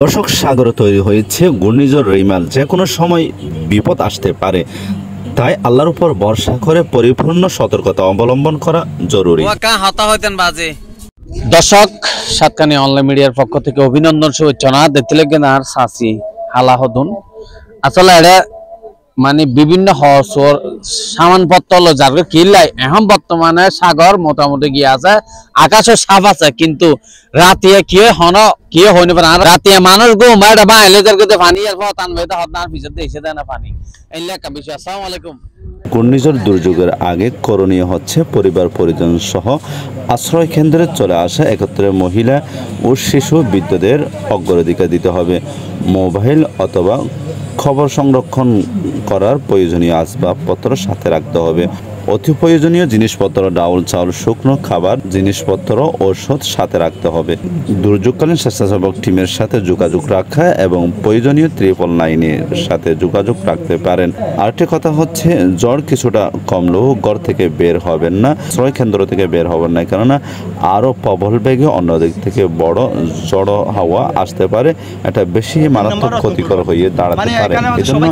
দর্শক সাগরে তৈরি হয়েছে ঘূর্ণিঝড় রিমাল, যে কোনো সময় বিপদ আসতে পারে। তাই আল্লাহর উপর ভরসা করে পরিপূর্ণ সতর্কতা অবলম্বন করা জরুরি। দর্শক সাতকানি অনলাইন মিডিয়ার পক্ষ থেকে অভিনন্দন শুভেচ্ছা দেতিলেগেনার সাসি হালাহদুন আসলে এটা মানে বিভিন্ন হসর সামানপত্র যার কিল্লাই এখন বর্তমানে সাগর মোটামুটি গিয়ে আছে, আকাশও সাফ আছে, কিন্তু রাতে কি হন কি হইনি পারে রাতে মানুষ ঘুমায় বাইলে যার পানি আর টান বেদা হদার পিছতে এসে দেয় না পানি। এই লেখা বিষয়। আসসালামু আলাইকুম। ঘূর্ণিঝড় দুর্যোগের আগে করণীয় হচ্ছে পরিবার পরিজন সহ আশ্রয় কেন্দ্রে চলে আসা একত্রে মহিলা ও শিশু বৃদ্ধদের অগ্রাধিকার দিতে হবে। মোবাইল অথবা খবর সংরক্ষণ করার প্রয়োজনীয় আসবাবপত্র সাথে রাখতে হবে। অতি প্রয়োজনীয় জিনিসপত্র ডাউল চাউল শুকনো খাবার জিনিসপত্র ঔষধ সাথে রাখতে হবে। দুর্যোগকালীন স্বেচ্ছাসেবক টিমের সাথে যোগাযোগ রাখা এবং প্রয়োজনীয় 999-এর সাথে যোগাযোগ রাখতে পারেন। আরেকটি কথা হচ্ছে, জ্বর কিছুটা কমলেও ঘর থেকে বের হবেন না, আশ্রয় কেন্দ্র থেকে বের হবেন না, কেননা আরও প্রবল বেগে অন্যদিক থেকে বড় ঝড়ো হাওয়া আসতে পারে। এটা বেশি মারাত্মক ক্ষতিকর হয়ে দাঁড়াতে পারে। এজন্য